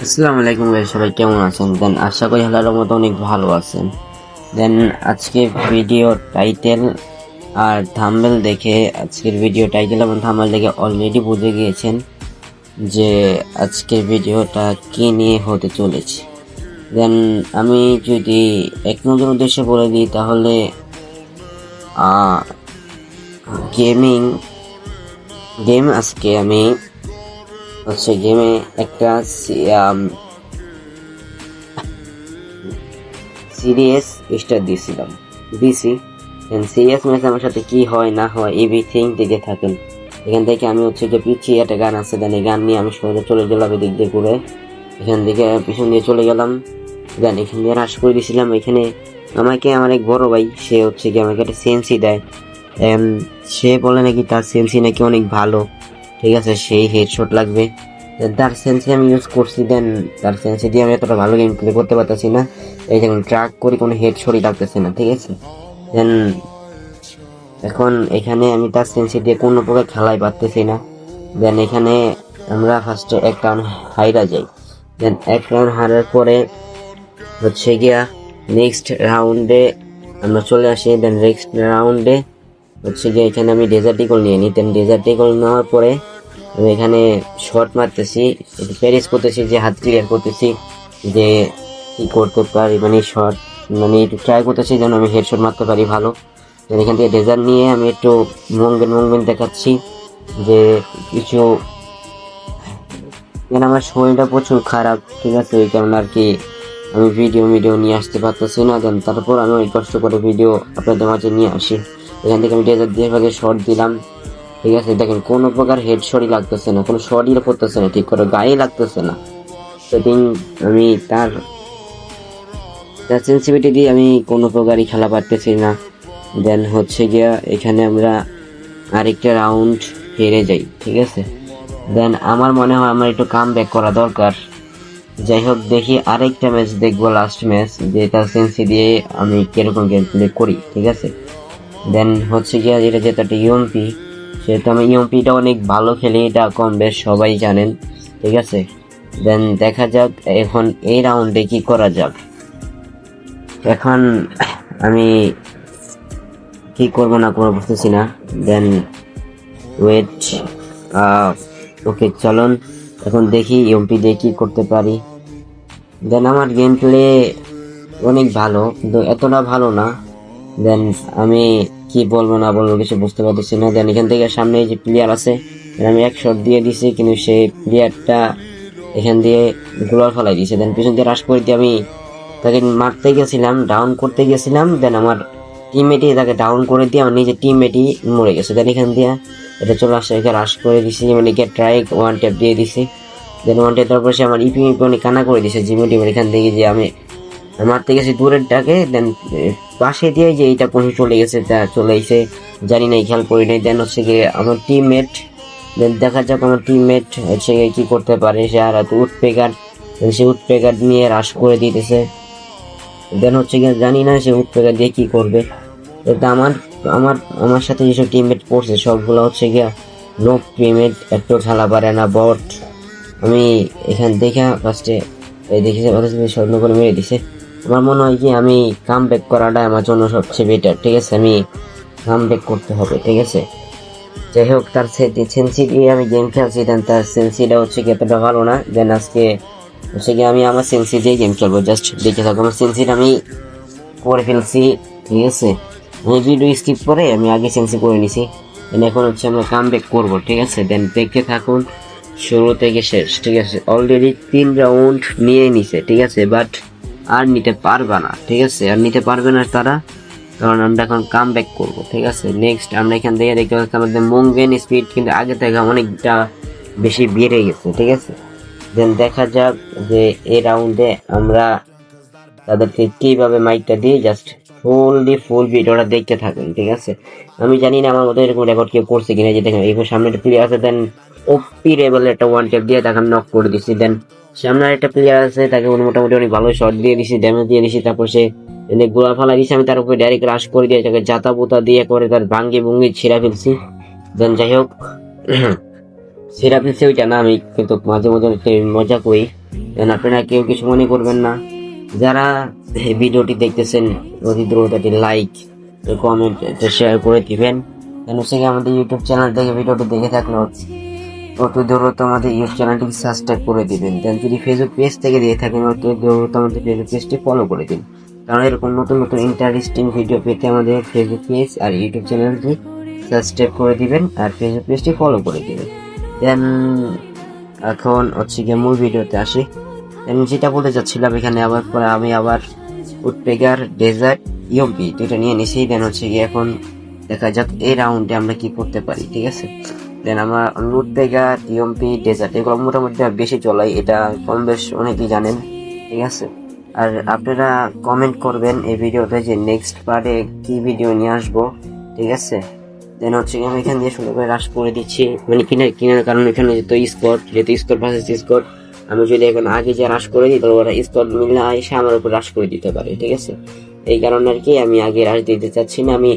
আসসালামু আলাইকুম গাইস, সবাই কেমন আছেন? দেন আশা করি আল্লাহর মতো অনেক ভালো আছেন। দেন আজকে ভিডিও টাইটেল আর থাম্বনেল দেখে আজকের ভিডিও টাইটেল এবং থাম্বনেল দেখে অলরেডি বুঝে গিয়েছেন যে আজকের ভিডিওটা কি নিয়ে হতে চলেছে। দেন আমি যদি এক নজর উদ্দেশ্যে বলে দিই তাহলে গেম আজকে আমি গেমে একটা সিরিয়াস স্টার দিছি। সিরিয়াস ম্যাচ আমার সাথে কি হয় না হয় এভরিথিং দেখে থাকেন। এখান থেকে আমি যে পিছিয়ে একটা গান আছে, দেন এই গান নিয়ে আমি সোজা চলে গেলাম এদিক দিয়ে ঘুরে, এখান থেকে পিছন দিয়ে চলে গেলাম। দেন এখান দিয়ে হ্রাস করে দিয়েছিলাম। এখানে আমাকে আমার এক বড় ভাই, সে কি আমাকে একটা সেন্সি দেয়। সে বলে নাকি তার সেন্সি নাকি অনেক ভালো, ঠিক আছে, সেই হেডশট লাগবে। তার সেন্সি আমি ইউজ করছি। দেন তার সেন্সি দিয়ে আমি এতটা ভালো গেম প্লে করতে পারতেছি না। এই যেমন ট্র্যাক করি, কোনো হেডশটই লাগতেছে না, ঠিক আছে। দেন এখন এখানে আমি তার সেন্সি দিয়ে কোনো প্রকার খেলাই পারতেছি না। দেন এখানে আমরা ফার্স্টে এক রাউন্ড হাইরা যাই। দেন এক রাউন্ড হারার পরে গিয়া নেক্সট রাউন্ডে আমরা চলে আসি। দেন নেক্সট রাউন্ডে গিয়ে এখানে আমি ডেজার্ট ইগল নিয়ে নিই। দেন ডেজার্ট ইগল নেওয়ার পরে আমি এখানে শর্ট মারতেছি, প্যারিস করতেছি, যে হাত ক্লিয়ার করতেছি, যে কি করতে পারি, মানে শর্ট মানে একটু ট্রাই করতেছি যেন আমি হেডশট মারতে পারি ভালো। এখান থেকে ডেজার্ট নিয়ে আমি একটু মুভমেন্ট দেখাচ্ছি যে কিছু, মানে আমার শরীরটা প্রচুর খারাপ, ঠিক আছে, ওই কারণে আর কি আমি ভিডিও নিয়ে আসতে পারতেছি না। দেন তারপর আমি ওই কষ্ট করে ভিডিও আপনাদের মাঝে নিয়ে আসি। এখান থেকে আমি ডেজার্ট দিয়ে ভাগে শর্ট দিলাম, ঠিক আছে। দেখেন কোনো প্রকার হেডশটই লাগতেছে না, কোনো শটই করতেছে না, ঠিক করে গায়ে লাগতেছে না। সেদিন আমি তার সেন্সিটিভিটি দিয়ে আমি কোনো প্রকারই খেলা পারতেছি না। দেন গিয়া এখানে আমরা আরেকটা রাউন্ড হেরে যাই, ঠিক আছে। দেন আমার মনে হয় আমার একটু কাম ব্যাক করা দরকার। যাই হোক, দেখি আরেকটা ম্যাচ দেখবো, লাস্ট ম্যাচ, যে তার সেন্সি দিয়ে আমি কিরকম গেম প্লে করি, ঠিক আছে। দেন গিয়া যেটা একটা ইউএমপি, সেহেতু আমি ইউএমপিটা অনেক ভালো খেলি, এটা কম বেশ সবাই জানেন, ঠিক আছে। দেন দেখা যাক এখন এই রাউন্ডে কি করা যাক। এখন আমি কি করবো না করবো বুঝতেছি না। দেন ওয়েট, ওকে চলুন এখন দেখি ইউএমপি দিয়ে কি করতে পারি। দেন আমার গেম প্লে অনেক ভালো, কিন্তু এতটা ভালো না। দেন আমি কি বলবো না বলবো কিছু বুঝতে পারতেছি না। দেন এখান থেকে সামনে যে প্লেয়ার আছে, আমি এক শট দিয়ে দিছি, কিন্তু সেই প্লেয়ারটা এখান দিয়ে গোলার ফেলাই দিয়েছে। দেন পিছন দিয়ে রাশ করে দিয়ে আমি তাকে মারতে গেছিলাম, ডাউন করতে গেছিলাম। দেন আমার টিমমেটই তাকে ডাউন করে দিয়ে আমার নিজের টিমমেটই মরে গেছে। দেন এখান দিয়ে এটা চলে আসছে, একে রাশ করে দিছি, মানে ট্রাই ওয়ান ট্যাপ দিয়ে দিছি। দেন ওয়ান ট্যাপ তারপর সে আমার ইপি অনেক কানা করে দিছে জিমিটি, এখান থেকে যে আমি মারতে গেছি দূরের ডাকে। দেন পাশে দিয়ে যে এইটা কোন চলে গেছে, তা চলে এসে জানি না, খেয়াল করি নাই। দেন গিয়ে আমার টিমমেট, দেন দেখা যাক আমার টিমমেট কি করতে পারে। সে আর সে উডপেকার নিয়ে রাশ করে দিতেছে। দেন গিয়ে জানি না সে উডপেকার দিয়ে কি করবে। এটা আমার আমার আমার সাথে যেসব টিমমেট পড়ছে সবগুলো গিয়া নো টিমমেট, একটু খেলা পারে না, বট। আমি এখান থেকে ফার্স্টে দেখেছি স্বর্ণ করে মেরে দিছে। আমার মনে হয় কি আমি কাম ব্যাক করাটা আমার জন্য সবচেয়ে বেটার, ঠিক আছে। আমি কাম ব্যাক করতে হবে, ঠিক আছে। যাই হোক, তার সেন্সি দিয়ে আমি গেম খেলছি। দেন তার সেন্সিটা কি এতটা ভালো না। দেন আজকে কি আমি আমার সেন্সি দিয়ে গেম খেলবো, জাস্ট দেখে থাকবো। আমার সেন্সিটা আমি করে ফেলছি, ঠিক আছে। আমি ভিডিও স্কিপ করে আমি আগে সেন্সি করে নিছি। দেন এখন আমরা কাম ব্যাক করবো, ঠিক আছে। দেন দেখতে থাকুন শুরু থেকে শেষ, ঠিক আছে। অলরেডি 3 রাউন্ড নিয়ে নিছে, ঠিক আছে, বাট আর নিতে পারবে না, ঠিক আছে, আর নিতে পারবে না তারা, কারণ আমরা এখন কাম ব্যাক করবো, ঠিক আছে। নেক্সট আমরা এখান থেকে দেখতে পাচ্ছি আমাদের মুভমেন্ট স্পিড কিন্তু আগে থেকে অনেকটা বেশি বেড়ে গেছে, ঠিক আছে। দেন দেখা যাক যে এই রাউন্ডে আমরা তাদেরকে কিভাবে মাইকটা দিয়ে জাস্ট ফুল ভিডিওটা দেখতে থাকেন, ঠিক আছে। আমি জানি না আমার মতো এরকম রেকর্ড কেউ করছে কিনা, যে দেখেন এই সামনে একটা প্লেয়ার আছে, দেন ওপি রেবেল একটা ওয়ান ট্যাপ দিয়ে তাকে আমি নক করে দিছি। দেন সামনে একটা প্লেয়ার আছে, তাকে মোটামুটি অনেক ভালো শট দিয়ে দিছি, ড্যামেজ দিয়ে দিছি। তারপর সে গোলা ফালা দিছে, আমি তার উপরে ডাইরেক্ট রাশ করে দিয়ে তাকে জাতা পোতা দিয়ে করে তার ভাঙ্গি ভুঙ্গি ছিঁড়া ফেলছি। দেন যাই হোক, সেটা ফেলছে ওইটা না, আমি কিন্তু মাঝে মাঝে একটু মজা করি, যেন আপনারা কেউ কিছু মনে করবেন না। যারা এই ভিডিওটি দেখতেছেন অতি দ্রুত একটি লাইক, কমেন্ট, শেয়ার করে দিবেন। কেন সে আমাদের ইউটিউব চ্যানেল থেকে ভিডিওটি দেখে থাকলে অতি দ্রুত আমাদের ইউটিউব চ্যানেলটি সাবস্ক্রাইব করে দিবেন। দেন যদি ফেসবুক পেজ থেকে দিয়ে থাকেন অতি দ্রুত আমাদের ফেসবুক পেজটি ফলো করে দিন, কারণ এরকম নতুন নতুন ইন্টারেস্টিং ভিডিও পেতে আমাদের ফেসবুক পেজ আর ইউটিউব চ্যানেলটি সাবস্ক্রাইব করে দিবেন আর ফেসবুক পেজটি ফলো করে দিবেন। দেন এখন হচ্ছে গিয়ে মূল ভিডিওতে আসি। যেটা বলতে চাচ্ছিলাম, এখানে আবার পরে আমি আবার উডপেগার ডেজার্ট ইয়ম্পি দুটো নিয়ে নিছি। দেন হচ্ছে গিয়ে এখন দেখা যাক এই রাউন্ডে আমরা কি করতে পারি, ঠিক আছে। দেন আমার উডপেগার ইয়ম্পি ডেজার্ট এগুলো মোটামুটি বেশি চলাই, এটা কম বেশ অনেকেই জানেন, ঠিক আছে। আর আপনারা কমেন্ট করবেন এই ভিডিওতে যে নেক্সট পার্টে কি ভিডিও নিয়ে আসবো, ঠিক আছে। দেন হচ্ছে আমি এখান দিয়ে সুন্দর করে রাশ করে দিচ্ছি, মানে কিনার কারণ এখানে যেহেতু স্কট ভার্সেস স্কট, আমি যদি এখন আগে যে রাশ করে দিই তাহলে ওরা স্কট মিলে এসে আমার উপর রাশ করে দিতে পারে, ঠিক আছে। এই কারণে আর কি আমি আগে রাশ দিতে চাচ্ছি না, আমি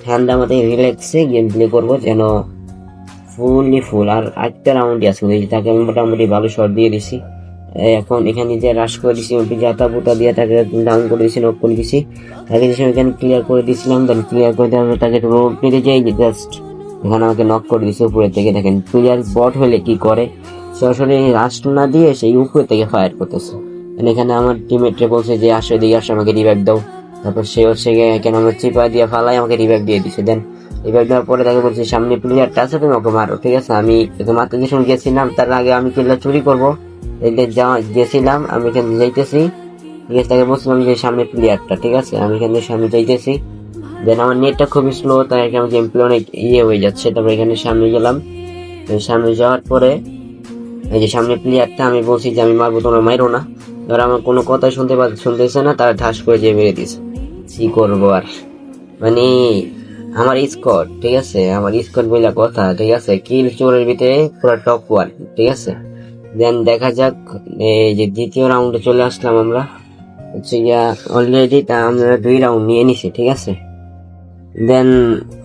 ঠান্ডা মাথায় রিল্যাক্সে গেম প্লে করবো, যেন ফুল। আর একটা রাউন্ডই আছে, তাকে আমি মোটামুটি ভালো শট দিয়ে দিছি। এখন এখানে যে রাশ করে দিছি, জাতা পুতা দিয়ে তাকে ডাউন করে দিছি, নক করে দিছি, তাকে এখানে ক্লিয়ার করে দিয়েছিলাম। দেন ক্লিয়ার করে দেওয়ার তাকে রোড মেরে যাই, জাস্ট এখানে আমাকে নক করে দিছে উপরের থেকে। দেখেন প্লেয়ার বট হলে কি করে, সরাসরি রাশ না দিয়ে সেই উপর থেকে ফায়ার করতেছে। এখানে আমার টিমমেটরে বলছে যে আসো এদিকে আসো, আমাকে রিভাইভ দাও। তারপর সে হচ্ছে কেন আমার চিপা দিয়ে ফালাই আমাকে রিভাইভ দিয়ে দিছে। দেন রিভাইভ দেওয়ার পরে তাকে বলছে সামনে প্লেয়ারটা আছে, তুমি ওকে মারো, ঠিক আছে। আমি মারতে যে সময় গেছিলাম তার আগে আমি কিল্লা চুরি করবো গেছিলাম, আমি এখানে যাইতেছি, ঠিক আছে। তাকে বলছিলাম যে সামনে প্লেয়ারটা, ঠিক আছে, আমি এখানে সামনে যাইতেছি। দেন আমার নেটটা খুবই স্লো, তাই আমার গেম প্লে অনেক হয়ে যাচ্ছে। তারপর এখানে সামনে গেলাম, সামনে যাওয়ার পরে এই যে সামনে প্লেয়ারটা, আমি বলছি যে আমি মারবো, তোমরা মারো না। ধর আমার কোনো কথাই শুনতেছে না, তারা ঠাস করে যে মেরে দিছে। কি করবো আর, মানে আমার স্কোর, ঠিক আছে, আমার স্কোর বলে কথা, ঠিক আছে, কিল চোরের ভিতরে পুরো টপ 1, ঠিক আছে। দেন দেখা যাক, এই যে দ্বিতীয় রাউন্ডে চলে আসলাম আমরা, হচ্ছে গিয়া অলরেডি তা আমরা 2 রাউন্ড নিয়ে নিছি, ঠিক আছে। দেন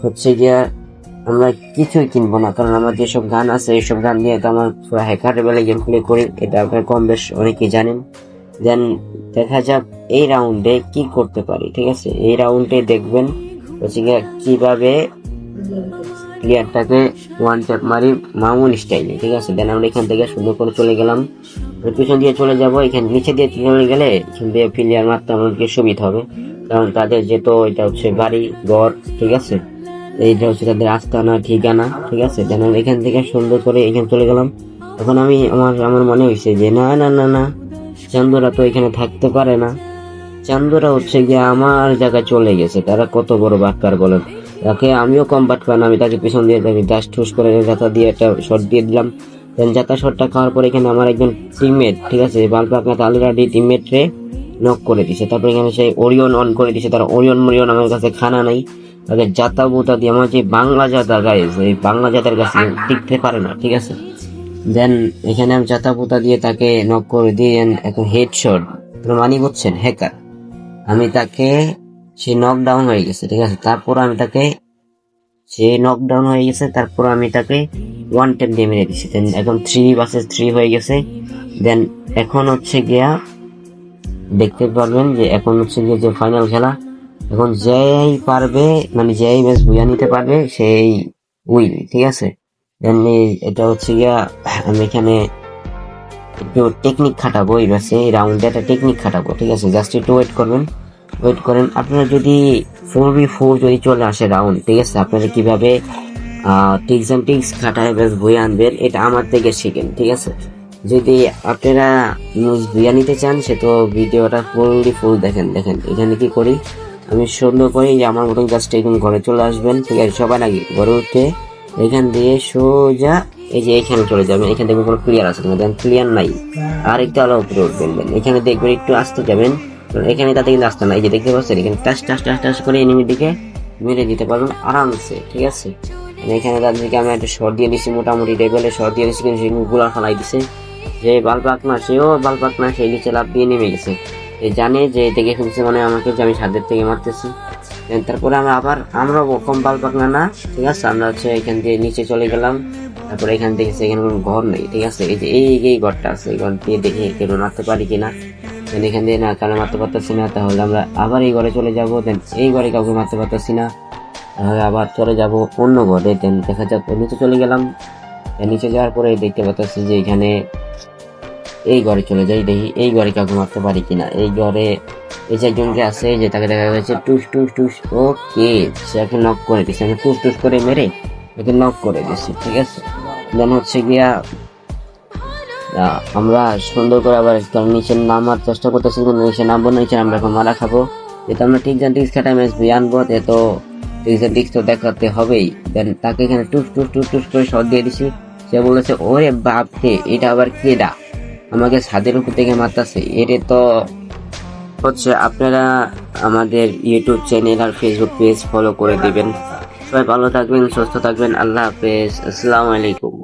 হচ্ছে গিয়া আমরা কিছুই কিনবো না, কারণ আমার যেসব গান আছে এইসব গান দিয়ে তো আমার পুরো হ্যাকার লেভেলে গেম প্লে করি, এটা আপনার কম বেশ অনেকেই জানেন। দেন দেখা যাক এই রাউন্ডে কি করতে পারি, ঠিক আছে। এই রাউন্ডে দেখবেন হচ্ছে গিয়া কিভাবে প্লেয়ারটাকে ওয়ান ট্যাপ মারি মামুন স্টাইলে, ঠিক আছে। দেন আমরা এখান থেকে সুন্দর করে চলে গেলাম, পিছন দিয়ে চলে যাবো, এখানে নিচে দিয়ে চলে গেলে এখান দিয়ে প্লেয়ার মারতে আমাদেরকে সুবিধা হবে, কারণ তাদের যেহেতু এটা হচ্ছে বাড়ি ঘর, ঠিক আছে, এইটা হচ্ছে তাদের আস্তানা ঠিকানা, ঠিক আছে। দেন এখান থেকে সুন্দর করে এখানে চলে গেলাম। এখন আমার মনে হয়েছে যে না চান্দুরা তো এখানে থাকতে পারে না, চান্দুরা হচ্ছে গিয়ে আমার জায়গায় চলে গেছে, তারা কত বড় বাটপার বলেন। তাকে আমিও কম বাটপার না, আমি তাকে পিছন দিয়ে তাকে ডাস ঠুস করে জাতা দিয়ে একটা শট দিয়ে দিলাম। দেন জাতা শটটা খাওয়ার পর এখানে আমার একজন টিমমেট, ঠিক আছে, বালপাকনা অলরেডি টিমমেট রে নক করে দিছে। তারপর এখানে সেই ওরিয়ন অন করে দিছে, তার ওরিয়ন আমার কাছে খানা নাই, তাদের জাতা বুতা দিয়ে আমার যে বাংলা জাতা গাইছে, এই বাংলা জাতার কাছে টিকতে পারে না, ঠিক আছে। দেন এখানে আমি জাতা বুতা দিয়ে তাকে নক করে দিয়ে এখন হেডশট মানি বুঝছেন হ্যাকার, আমি তাকে সে নকডাউন হয়ে গেছে, ঠিক আছে। তারপর আমি তাকে ওয়ান ট্যাপ দিয়ে মেরে দিচ্ছি। দেন এখন 3 vs 3 হয়ে গেছে। দেন এখন হচ্ছে গিয়া দেখতে পারবেন যে এখন হচ্ছে গিয়ে যে ফাইনাল খেলা, এখন যেই পারবে, মানে যেই ম্যাচ বুঝা নিতে পারবে সেই উইন, ঠিক আছে। দেন এটা হচ্ছে গিয়া আমি এখানে একটু টেকনিক খাটাবো, এই ম্যাচে এই রাউন্ডে একটা টেকনিক খাটাবো, ঠিক আছে। জাস্ট একটু ওয়েট করেন। আপনারা যদি 4v4 যদি চলে আসে রাউন্ড, ঠিক আছে, আপনারা কিভাবে টিক্স খাটায় বেশ বই আনবেন, এটা আমার থেকে শিখেন, ঠিক আছে। যদি আপনারা বুঝিয়ে নিতে চান সে তো ভিডিওটা ফুল দেখেন। এখানে কি করি আমি সুন্দর করে, যে আমার মতন জাস্ট এখন ঘরে চলে আসবেন, ঠিক আছে। সবাই নাকি ঘরে উঠে এখান দিয়ে সোজা এই যে এখানে চলে যাবেন, এখানে দেখবেন কোনো প্লেয়ার আছে কিনা, দেন প্লেয়ার নাই, আর একটু আলো উপরে উঠবেন। এখানে দেখবেন একটু আসতে যাবেন, এখানে তাতে কিন্তু আসতে না, এই যে দেখতে পাচ্ছেন এখানে টাচ করে এনিমির দিকে মেরে দিতে পারবেন আরামসে, ঠিক আছে। এখানে তাদেরকে আমি একটা শট দিয়ে দিচ্ছি, মোটামুটি লেভেলে শট দিয়ে দিচ্ছি, কিন্তু সেই গুলা ফালাই দিছে। যে সেও বালপাক না, সেই নিচে লাভ দিয়ে নেমে গেছে, জানে যে দেখে ফেলছে মানে আমাকে, যে আমি সাদের থেকে মারতেছি। তারপরে আমরা কম বালপাক না, ঠিক আছে, আমরা হচ্ছে এখান দিয়ে নিচে চলে গেলাম। তারপরে এখানে দেখেছি এখানে কোনো ঘর নেই, ঠিক আছে। এই যে এই ঘরটা আছে, এই ঘর দিয়ে দেখি কেউ মারতে পারি কিনা। দেন এখান দিয়ে না কারো মারতে পারতেছি না, তাহলে আমরা আবার এই ঘরে চলে যাব। দেন এই ঘরে কাউকে মারতে পারতেছি না, তাহলে আবার চলে যাব অন্য ঘরে। দেন দেখা যাক নিচে চলে গেলাম। নিচে যাওয়ার পরে দেখতে পাচ্ছি যে এখানে এই ঘরে চলে যাই, দেখি এই ঘরে কাউকে মারতে পারি কিনা। এই ঘরে এই যে একজনকে আছে, যে তাকে দেখা যাচ্ছে টুস টুস টুস। ওকে, সে এখন নক করে দিচ্ছে, আমি টুস টুস করে মেরে ওকে নক করে দিচ্ছি, ঠিক আছে। দেন হচ্ছে গিয়া আমরা সুন্দর করে আবার নিচে নামার চেষ্টা করতেছি, কিন্তু নিচে নামবো না, নিচে আমরা এখন মারা খাবো। যেহেতু আমরা টিক্স অ্যান্ড টিক্স খাটা ম্যাচ আনবো, তো টিক্স অ্যান্ড টিক্স তো দেখাতে হবেই। দেন তাকে এখানে টুস টুস টুস টুস করে শট দিয়ে দিছি। সে বলেছে ওরে বাপ রে, এটা আবার কেডা আমাকে ছাদের উপর থেকে মারতেছে। এটা তো হচ্ছে আপনারা আমাদের ইউটিউব চ্যানেল আর ফেসবুক পেজ ফলো করে দিবেন। সবাই ভালো থাকবেন, সুস্থ থাকবেন, আল্লাহ হাফেজ, আসসালামু আলাইকুম।